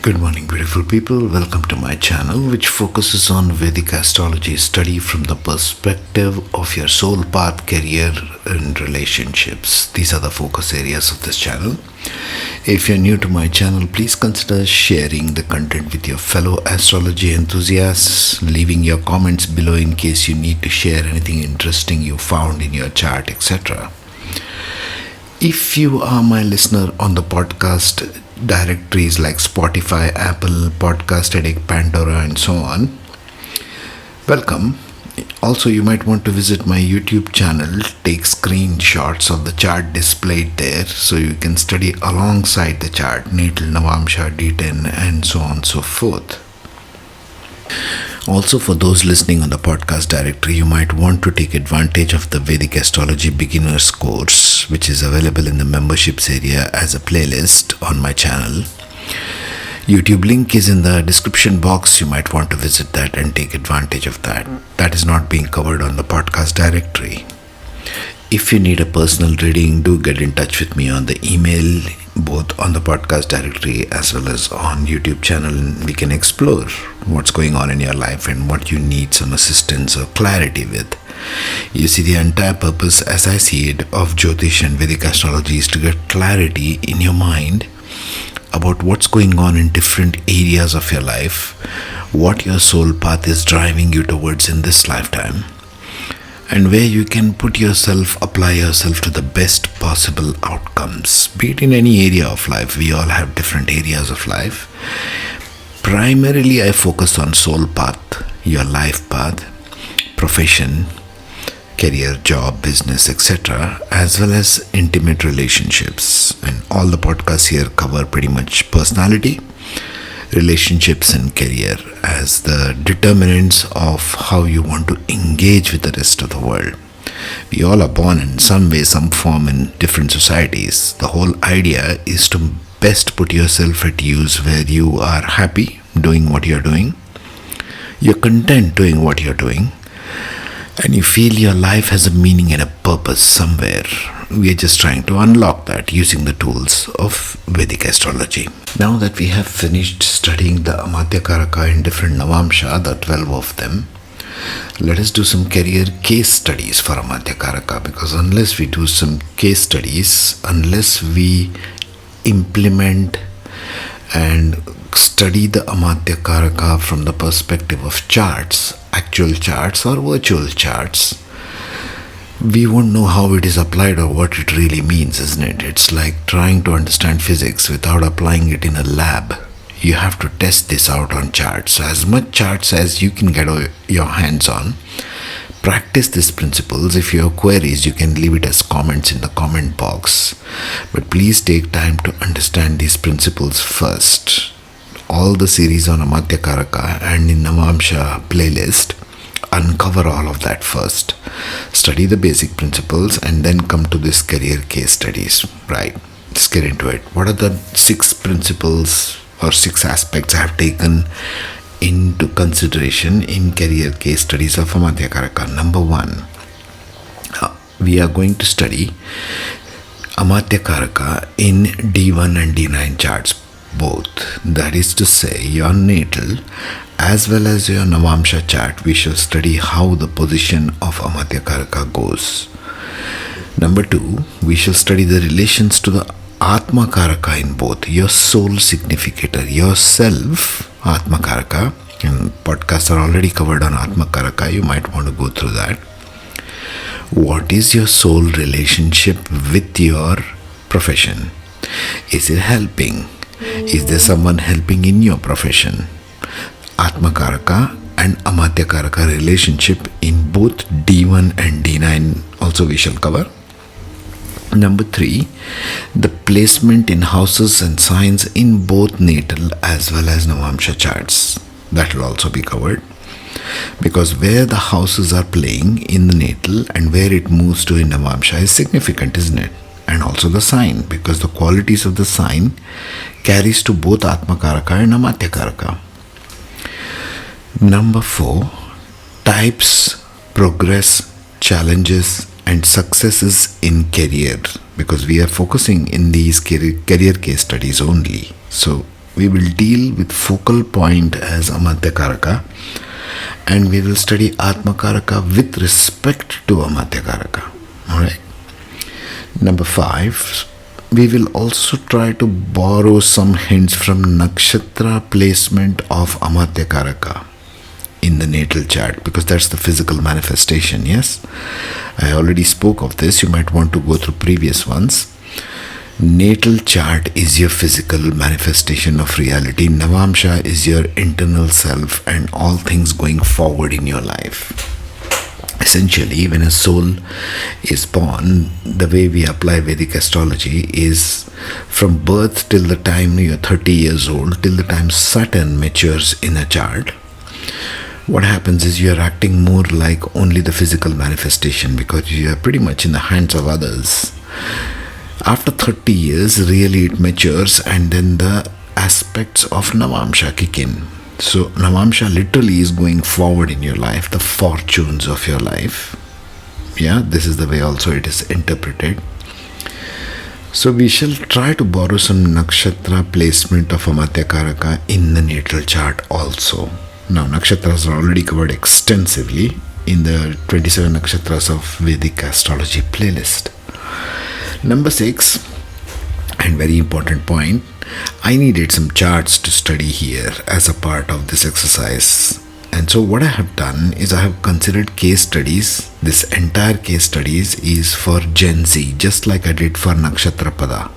Good morning, beautiful people. Welcome to my channel, which focuses on Vedic Astrology study from the perspective of your soul path, career, and relationships. These are the focus areas of this channel. If you're new to my channel, please consider sharing the content with your fellow astrology enthusiasts, leaving your comments below in case you need to share anything interesting you found in your chart, etc. If you are my listener on the podcast directories like Spotify, Apple, Podcast Addict, Pandora, and so on, welcome. Also, you might want to visit my YouTube channel, take screenshots of the chart displayed there so you can study alongside the chart, natal, Navamsha, D10, and so on and so forth. Also, for those listening on the podcast directory, you might want to take advantage of the Vedic Astrology Beginners course, which is available in the memberships area as a playlist on my channel. YouTube link is in the description box. You might want to visit that and take advantage of that. That is not being covered on the podcast directory. If you need a personal reading, do get in touch with me on the email, both on the podcast directory as well as on YouTube channel, and we can explore what's going on in your life and what you need some assistance or clarity with. You see, the entire purpose, as I see it, of Jyotish and Vedic Astrology is to get clarity in your mind about what's going on in different areas of your life, what your soul path is driving you towards in this lifetime, and where you can apply yourself to the best possible outcomes. Be it in any area of life, we all have different areas of life. Primarily, I focus on soul path, your life path, profession, career, job, business, etc., as well as intimate relationships. And all the podcasts here cover pretty much personality, relationships, and career as the determinants of how you want to engage with the rest of the world. We all are born in some way, some form in different societies. The whole idea is to best put yourself at use where you are happy doing what you're doing, you're content doing what you're doing, and you feel your life has a meaning and a purpose somewhere. We are just trying to unlock that using the tools of Vedic Astrology. Now that we have finished studying the Amatyakaraka in different Navamsha, the 12 of them, let us do some career case studies for Amatyakaraka, because unless we do some case studies, unless we implement and study the Amatyakaraka from the perspective of charts, actual charts or virtual charts, we won't know how it is applied or what it really means, isn't it? It's like trying to understand physics without applying it in a lab. You have to test this out on charts. So as much charts as you can get your hands on, practice these principles. If you have queries, you can leave it as comments in the comment box. But please take time to understand these principles first. All the series on Amatyakaraka and in Navamsha playlist uncover all of that first. Study the basic principles and then come to this career case studies. Right, let's get into it. What are the 6 principles or 6 aspects I have taken into consideration in career case studies of Amatyakaraka? Number 1, we are going to study Amatyakaraka in D1 and D9 charts both. That is to say, your natal as well as your Navamsha chart. We shall study how the position of Amatyakaraka goes. Number 2, we shall study the relations to the Atmakaraka in both, your soul significator, yourself, Atmakaraka. And podcasts are already covered on Atmakaraka. You might want to go through that. What is your soul relationship with your profession? Is it helping? Is there someone helping in your profession? Atmakaraka and Amatyakaraka relationship in both D1 and D9 also we shall cover. Number 3, the placement in houses and signs in both natal as well as Navamsha charts. That will also be covered, because where the houses are playing in the natal and where it moves to in Navamsha is significant, isn't it? And also the sign, because the qualities of the sign carries to both Atmakaraka and Amatyakaraka. Number 4, types, progress, challenges, and successes in career, because we are focusing in these career case studies only. So We will deal with focal point as Amatyakaraka, and we will study Atmakaraka with respect to Amatyakaraka. Alright. Number 5, we will also try to borrow some hints from nakshatra placement of Amatyakaraka in the natal chart, because that's the physical manifestation. Yes, I already spoke of this. You might want to go through previous ones. Natal chart is your physical manifestation of reality. Navamsha is your internal self and all things going forward in your life. Essentially, when a soul is born, the way we apply Vedic astrology is from birth till the time you're 30 years old, till the time Saturn matures in a chart. What happens is you're acting more like only the physical manifestation, because you are pretty much in the hands of others. After 30 years, really it matures, and then the aspects of Navamsha kick in. So Navamsha literally is going forward in your life, the fortunes of your life. Yeah, this is the way also it is interpreted. So we shall try to borrow some nakshatra placement of Amatyakaraka in the natal chart also. Now, nakshatras are already covered extensively in the 27 nakshatras of Vedic Astrology playlist. Number 6, and very important point, I needed some charts to study here as a part of this exercise. And so what I have done is I have considered case studies. This entire case studies is for Gen Z, just like I did for Nakshatra Pada.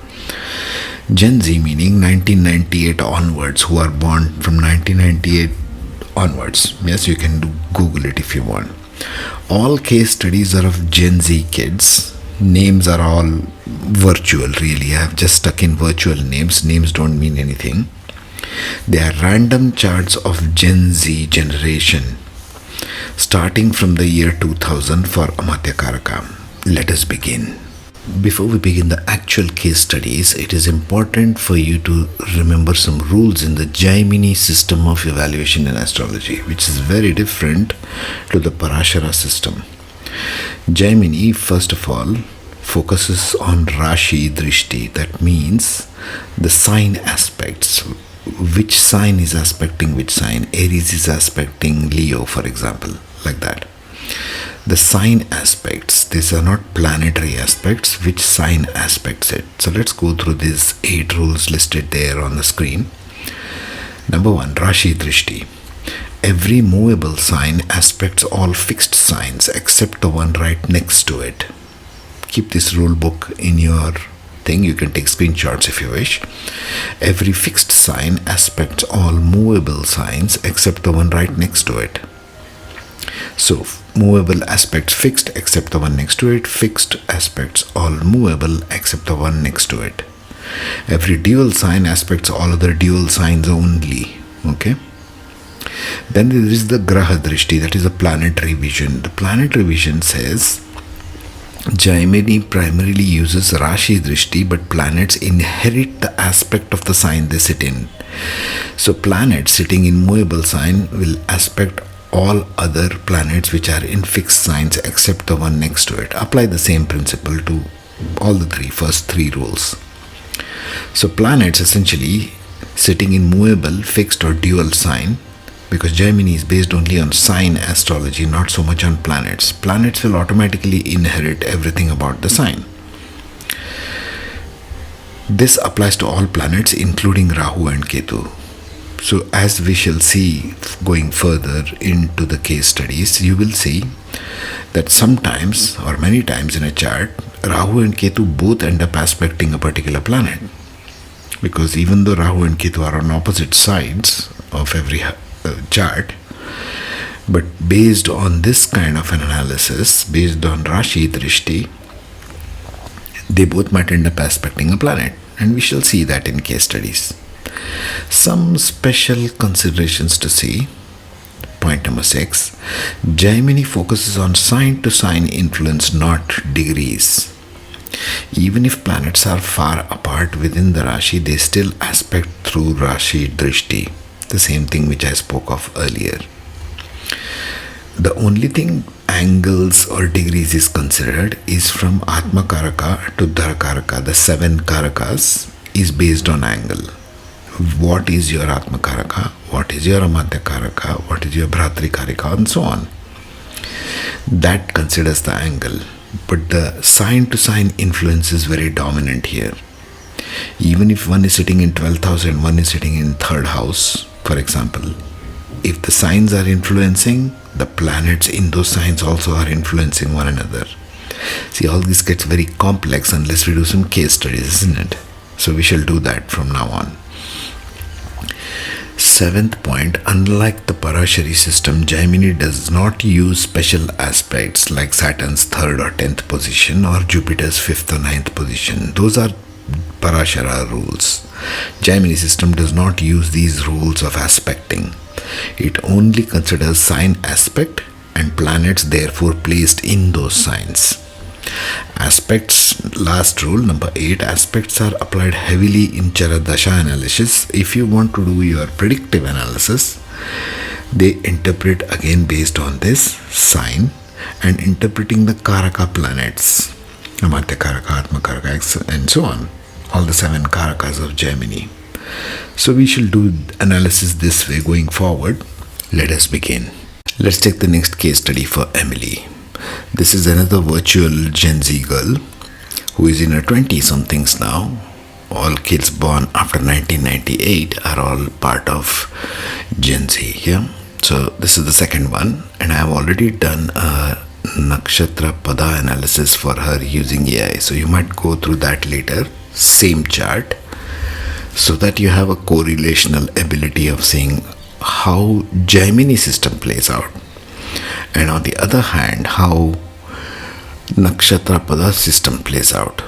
Gen Z meaning 1998 onwards, who are born from 1998 onwards. Yes, you can Google it if you want. All case studies are of Gen Z kids. Names are all virtual, really. I have just stuck in virtual names. Names don't mean anything. They are random charts of Gen Z generation, starting from the year 2000 for Amatyakaraka. Let us begin. Before we begin the actual case studies, it is important for you to remember some rules in the Jaimini system of evaluation in astrology, which is very different to the Parashara system. Jaimini, first of all, focuses on Rashi Drishti. That means the sign aspects. Which sign is aspecting which sign? Aries is aspecting Leo, for example, like that. The sign aspects, these are not planetary aspects, which sign aspects it. So let's go through these 8 rules listed there on the screen. Number 1, Rashi Drishti. Every movable sign aspects all fixed signs except the one right next to it. Keep this rule book in your thing. You can take screenshots if you wish. Every fixed sign aspects all movable signs except the one right next to it. So, movable aspects fixed except the one next to it. Fixed aspects all movable except the one next to it. Every dual sign aspects all other dual signs only. Okay. Then there is the Graha Drishti, that is a planetary vision. The planetary vision says Jaimini primarily uses Rashi Drishti, but planets inherit the aspect of the sign they sit in. So planets sitting in movable sign will aspect all other planets which are in fixed signs except the one next to it. Apply the same principle to all the first three rules. So planets essentially sitting in movable, fixed or dual sign, because Jaimini is based only on sign astrology, not so much on planets. Planets will automatically inherit everything about the sign. This applies to all planets including Rahu and Ketu. So as we shall see going further into the case studies, you will see that sometimes or many times in a chart, Rahu and Ketu both end up aspecting a particular planet. Because even though Rahu and Ketu are on opposite sides of every chart, but based on this kind of an analysis, based on Rashi Drishti, they both might end up aspecting a planet, and we shall see that in case studies. Some special considerations to see. Point number 6, Jaimini focuses on sign to sign influence, not degrees. Even if planets are far apart within the Rashi, they still aspect through Rashi Drishti. The same thing which I spoke of earlier. The only thing angles or degrees is considered is from Atmakaraka to Dharakaraka. The 7 Karakas is based on angle. what is your Atmakaraka, what is your Amatyakaraka, what is your Bhratrikarika, and so on. That considers the angle, but the sign to sign influence is very dominant here. Even if one is sitting in 12th house and one is sitting in 3rd house, for example, if the signs are influencing, the planets in those signs also are influencing one another. See, all this gets very complex unless we do some case studies, isn't it? So we shall do that from now on. 7th point, unlike the Parashari system, Jaimini does not use special aspects like Saturn's 3rd or 10th position or Jupiter's 5th or 9th position. Those are Parashara rules. Jaimini system does not use these rules of aspecting. It only considers sign aspect and planets therefore placed in those signs. Aspects, last rule, number 8, aspects are applied heavily in Charadasha analysis. If you want to do your predictive analysis, they interpret again based on this sign and interpreting the Karaka planets, Amatyakaraka, Atmakaraka, and so on. All the 7 Karakas of Jaimini. So we shall do analysis this way going forward. Let us begin. Let's take the next case study for Emily. This is another virtual Gen Z girl who is in her 20-somethings now. All kids born after 1998 are all part of Gen Z. Yeah? So this is the second one, and I have already done a Nakshatra Pada analysis for her using AI. So you might go through that later. Same chart, so that you have a correlational ability of seeing how Jaimini system plays out, and on the other hand how Nakshatra Pada system plays out,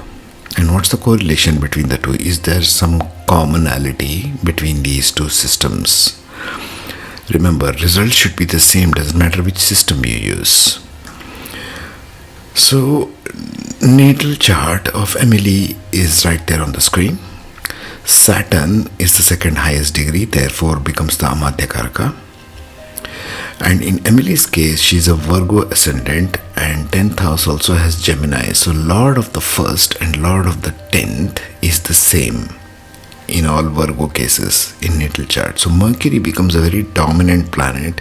and what's the correlation between the two. Is there some commonality between these two systems? Remember, results should be the same, doesn't matter which system you use. So natal chart of Emily is right there on the screen. Saturn is the second highest degree, therefore becomes the Amatyakaraka. And in Emily's case, she's a Virgo Ascendant, and 10th house also has Gemini. So Lord of the 1st and Lord of the 10th is the same in all Virgo cases in natal chart. So Mercury becomes a very dominant planet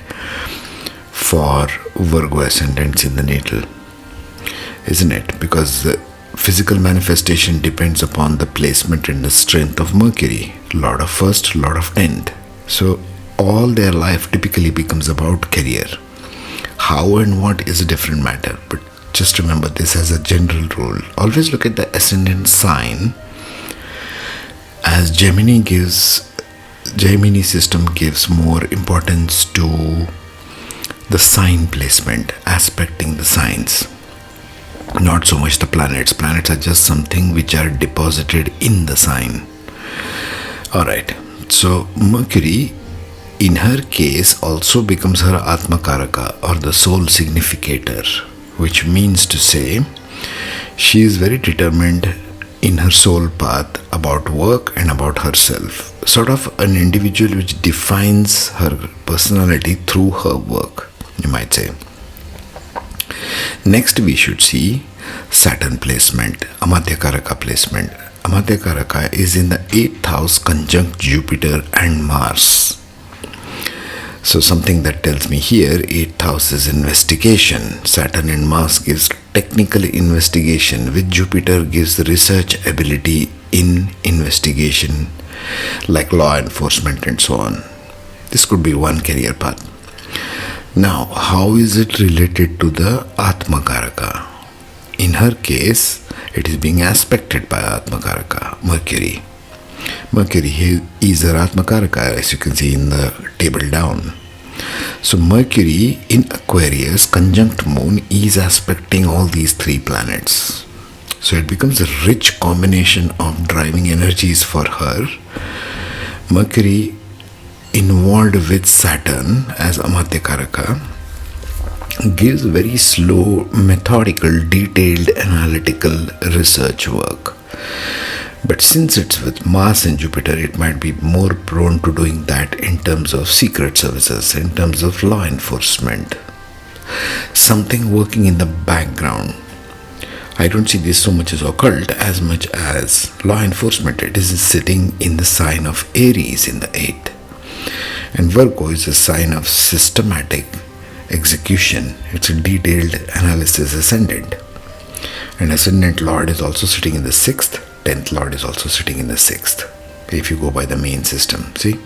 for Virgo Ascendants in the natal, isn't it? Because the physical manifestation depends upon the placement and the strength of Mercury, Lord of 1st, Lord of 10th. So all their life typically becomes about career. How and what is a different matter, but just remember this as a general rule. Always look at the ascendant sign, as Gemini system gives more importance to the sign placement, aspecting the signs. Not so much the planets. Planets are just something which are deposited in the sign. Alright, so Mercury in her case also becomes her Atmakaraka, or the soul significator, which means to say she is very determined in her soul path about work and about herself. Sort of an individual which defines her personality through her work, you might say. Next we should see Saturn placement, Amatyakaraka placement. Amatyakaraka is in the 8th house conjunct Jupiter and Mars. So something that tells me here 8th house is investigation. Saturn and Mars gives technical investigation, with Jupiter gives the research ability in investigation like law enforcement and so on. This could be one career path. Now, how is it related to the Atmakaraka? In her case, it is being aspected by Atmakaraka, Mercury. Mercury is her Atmakaraka, as you can see in the table down. So Mercury in Aquarius conjunct Moon is aspecting all these 3 planets. So it becomes a rich combination of driving energies for her. Mercury involved with Saturn as Amatyakaraka gives very slow, methodical, detailed, analytical research work. But since it's with Mars and Jupiter, it might be more prone to doing that in terms of secret services, in terms of law enforcement. Something working in the background. I don't see this so much as occult as much as law enforcement. It is sitting in the sign of Aries in the 8th. And Virgo is a sign of systematic execution. It's a detailed analysis ascendant. And ascendant lord is also sitting in the 6th. 10th lord is also sitting in the 6th. If you go by the main system, see?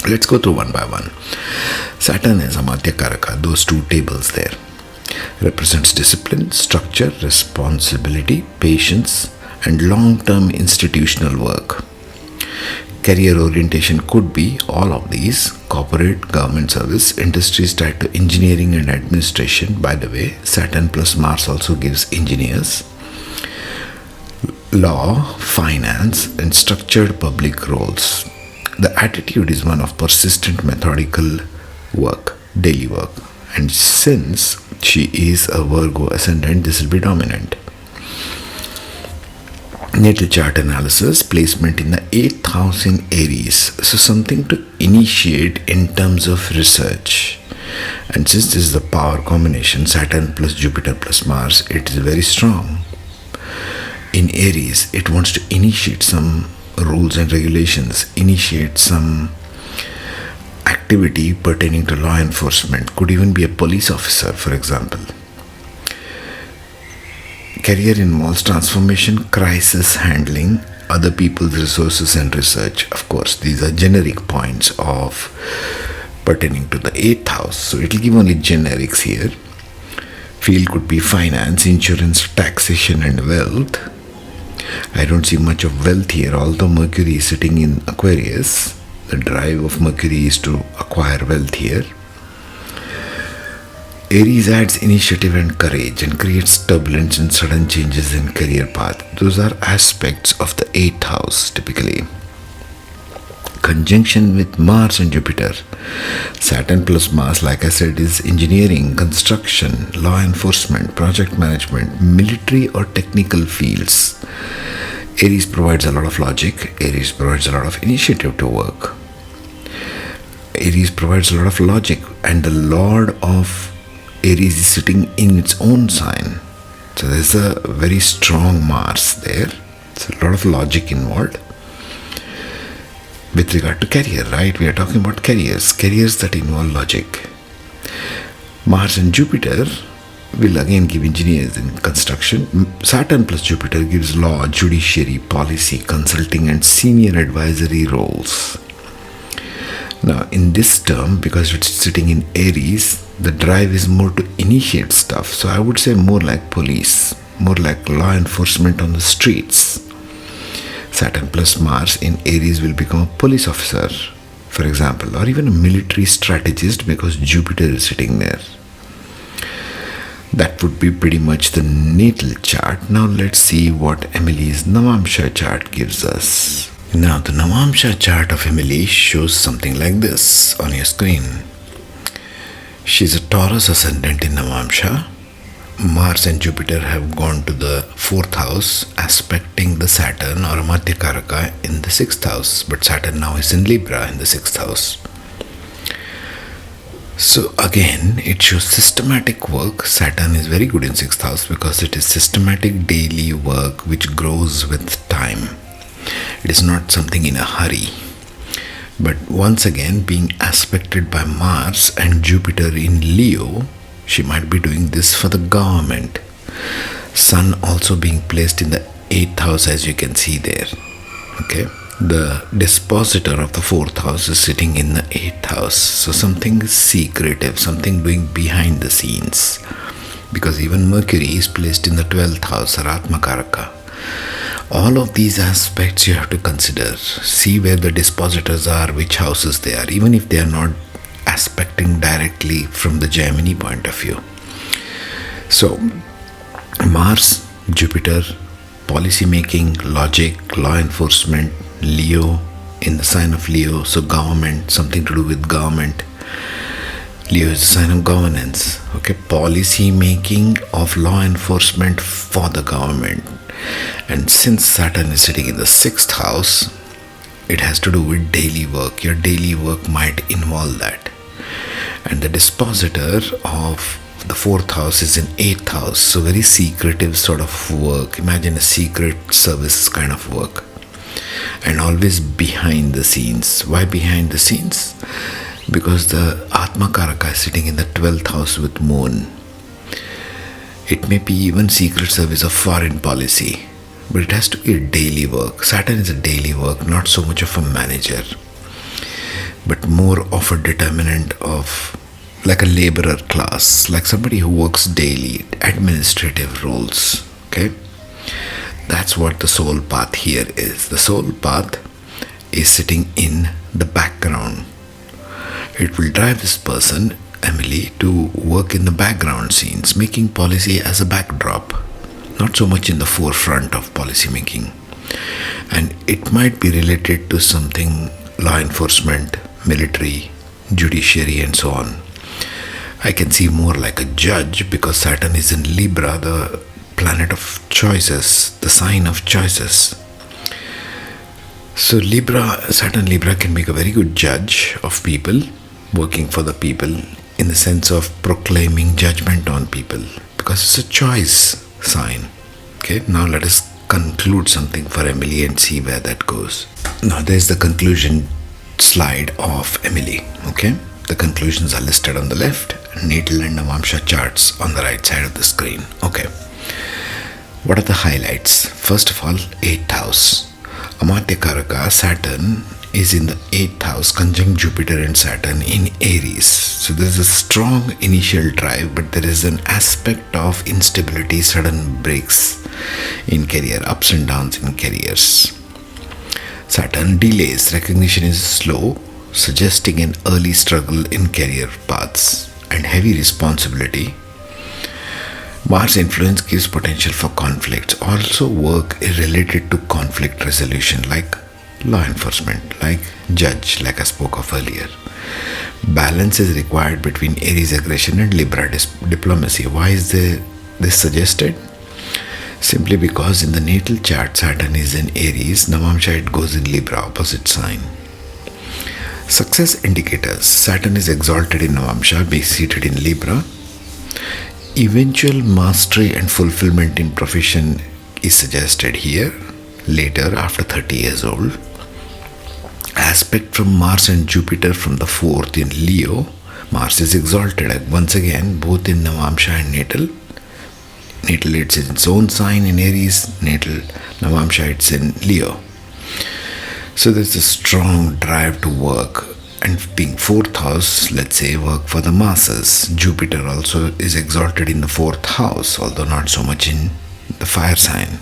Let's go through one by one. Saturn is Amatyakaraka. Those two tables there represents discipline, structure, responsibility, patience, and long-term institutional work. Career orientation could be all of these: corporate, government service, industries tied to engineering and administration. By the way, Saturn plus Mars also gives engineers. Law, finance, and structured public roles. The attitude is one of persistent methodical work, daily work. And since she is a Virgo ascendant, this will be dominant. Natal chart analysis, placement in the 8th house in Aries. So something to initiate in terms of research. And since this is the power combination, Saturn plus Jupiter plus Mars, it is very strong. In Aries, it wants to initiate some rules and regulations, initiate some activity pertaining to law enforcement. Could even be a police officer, for example. Career involves transformation, crisis handling, other people's resources and research. Of course, these are generic points of pertaining to the 8th house. So it will give only generics here. Field could be finance, insurance, taxation and wealth. I don't see much of wealth here, although Mercury is sitting in Aquarius. The drive of Mercury is to acquire wealth here. Aries adds initiative and courage and creates turbulence and sudden changes in career path. Those are aspects of the 8th house typically. Conjunction with Mars and Jupiter. Saturn plus Mars, like I said, is engineering, construction, law enforcement, project management, military or technical fields. Aries provides a lot of logic. Aries provides a lot of initiative to work. Aries provides a lot of logic, and the Lord of Aries is sitting in its own sign. So there's a very strong Mars there. It's a lot of logic involved. With regard to career, right? We are talking about careers that involve logic. Mars and Jupiter will again give engineers in construction. Saturn plus Jupiter gives law, judiciary, policy, consulting and senior advisory roles. Now in this term, because it's sitting in Aries, the drive is more to initiate stuff. So I would say more like police, more like law enforcement on the streets. Saturn plus Mars in Aries will become a police officer, for example, or even a military strategist because Jupiter is sitting there. That would be pretty much the natal chart. Now let's see what Emily's Navamsha chart gives us. Now the Navamsha chart of Emily shows something like this on your screen. She's a Taurus ascendant in Navamsha. Mars and Jupiter have gone to the 4th house, aspecting the Saturn or Amatyakaraka in the 6th house. But Saturn now is in Libra in the 6th house. So again, it shows systematic work. Saturn is very good in 6th house because it is systematic daily work which grows with time. It is not something in a hurry. But once again, being aspected by Mars and Jupiter in Leo, she might be doing this for the government. Sun also being placed in the 8th house, as you can see there. Okay. The dispositor of the 4th house is sitting in the 8th house. So something is secretive, something doing behind the scenes. Because even Mercury is placed in the 12th house, or Atmakaraka. All of these aspects you have to consider. See where the dispositors are, which houses they are, even if they are not aspecting directly from the Jaimini point of view. So, Mars, Jupiter, policy making, logic, law enforcement, Leo, in the sign of Leo, so government, something to do with government. Leo is a sign of governance. Okay, policy making of law enforcement for the government. And since Saturn is sitting in the 6th house, it has to do with daily work. Your daily work might involve that. And the dispositor of The fourth house is in eighth house, so very secretive sort of work. Imagine a secret service kind of work, and always behind the scenes. Why behind the scenes? Because the Atmakaraka is sitting in the 12th house with moon. It may be even secret service or foreign policy, but it has to be a daily work. Saturn is a daily work, not so much of a manager, but more of a determinant of like a laborer class, like somebody who works daily, administrative roles. Okay, that's what the soul path here is. The soul path is sitting in the background. It will drive this person, Emily, to work in the background scenes, making policy as a backdrop, not so much in the forefront of policy making. And it might be related to something law enforcement, military, judiciary, and so on. I can see more like a judge because Saturn is in Libra, the planet of choices, the sign of choices. So Saturn Libra can make a very good judge of people, working for the people in the sense of proclaiming judgment on people, because it's a choice sign. Okay, now let us conclude something for Emily and see where that goes. Now there's the conclusion slide of Emily. Okay, the conclusions are listed on the left, natal and Navamsha charts on the right side of the screen. Okay, what are the highlights? First of all, 8th house. Amatyakaraka Saturn is in the 8th house, conjunct Jupiter and Saturn in Aries. So there's a strong initial drive, but there is an aspect of instability, sudden breaks in career, ups and downs in careers. Saturn delays, recognition is slow, suggesting an early struggle in career paths and heavy responsibility. Mars influence gives potential for conflicts. Also work is related to conflict resolution, like law enforcement, like judge, like I spoke of earlier. Balance is required between Aries aggression and Libra diplomacy. Why is this suggested? Simply because in the natal chart Saturn is in Aries, Navamsha it goes in Libra, opposite sign. Success indicators. Saturn is exalted in Navamsha, being seated in Libra. Eventual mastery and fulfillment in profession is suggested here, later after 30 years old. Aspect from Mars and Jupiter from the 4th in Leo. Mars is exalted once again, both in Navamsha and natal. Natal it's in its own sign in Aries, natal Navamsha it's in Leo. So there's a strong drive to work, and being 4th house, let's say work for the masses. Jupiter also is exalted in the 4th house, although not so much in the fire sign.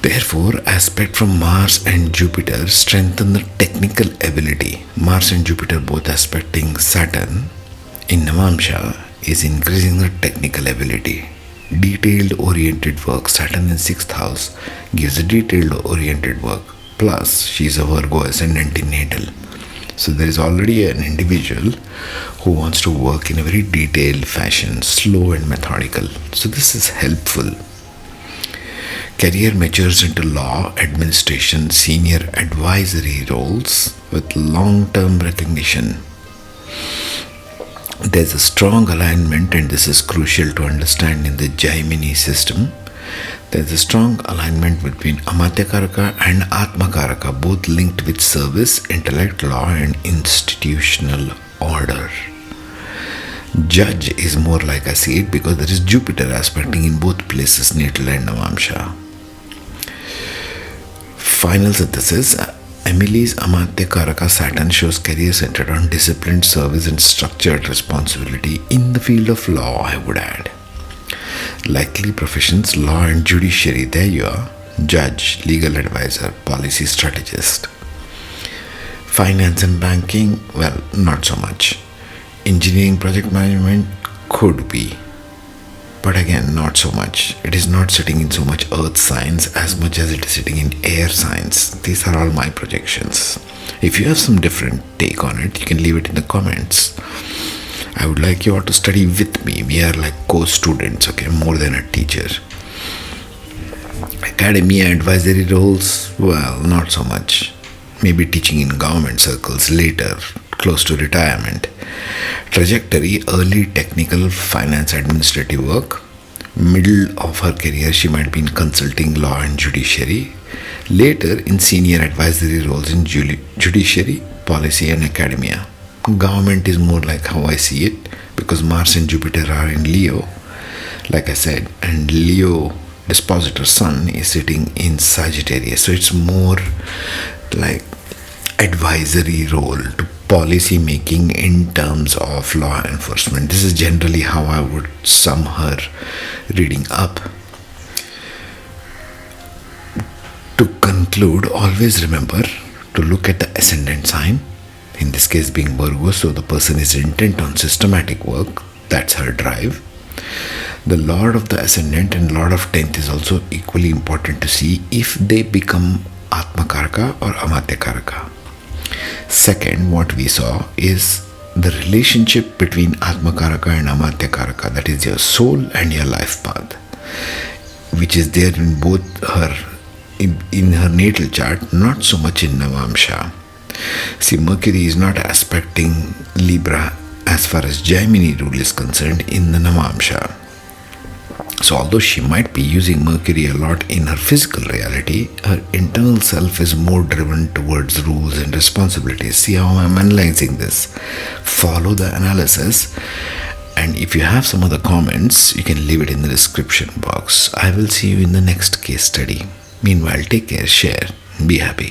Therefore, aspect from Mars and Jupiter strengthen the technical ability. Mars and Jupiter both aspecting Saturn in Navamsha is increasing the technical ability. Detailed oriented work. Saturn in 6th house gives a detailed oriented work. Plus, she is a Virgo Ascendant in natal. So there is already an individual who wants to work in a very detailed fashion, slow and methodical. So this is helpful. Career matures into law, administration, senior advisory roles with long-term recognition. There's a strong alignment, and this is crucial to understand in the Jaimini system. There's a strong alignment between Amatyakaraka and Atmakaraka, both linked with service, intellect, law, and institutional order. Judge is more like I see it because there is Jupiter aspecting in both places, natal and Navamsha. Final synthesis. Emily's Amatyakaraka Saturn shows career centered on disciplined service and structured responsibility in the field of law, I would add. Likely professions, law and judiciary. There you are. Judge, legal advisor, policy strategist. Finance and banking, well, not so much. Engineering, project management could be, but again, not so much. It is not sitting in so much earth signs as much as it is sitting in air signs. These are all my projections. If you have some different take on it, you can leave it in the comments. I would like you all to study with me. We are like co-students, okay, more than a teacher. Academia, advisory roles, well, not so much. Maybe teaching in government circles later, close to retirement. Trajectory: early technical finance administrative work. Middle of her career, she might be in consulting, law, and judiciary. Later, in senior advisory roles in judiciary, policy, and academia. Government is more like how I see it, because Mars and Jupiter are in Leo, like I said, and Leo dispositor Sun is sitting in Sagittarius. So it's more like advisory role to policy making in terms of law enforcement. This is generally how I would sum her reading up. To conclude, always remember to look at the ascendant sign, in this case being Virgo, so the person is intent on systematic work. That's her drive. The Lord of the Ascendant and Lord of 10th is also equally important to see if they become Atmakaraka or Amatyakaraka. Second, what we saw is the relationship between Atmakaraka and Amatyakaraka, that is your soul and your life path, which is there in both her, in her natal chart, not so much in Navamsha. See, Mercury is not aspecting Libra as far as Jaimini rule is concerned in the Navamsha. So although she might be using Mercury a lot in her physical reality, her internal self is more driven towards rules and responsibilities. See how I'm analyzing this. Follow the analysis, and if you have some other comments, you can leave it in the description box. I will see you in the next case study. Meanwhile, take care, share, and be happy.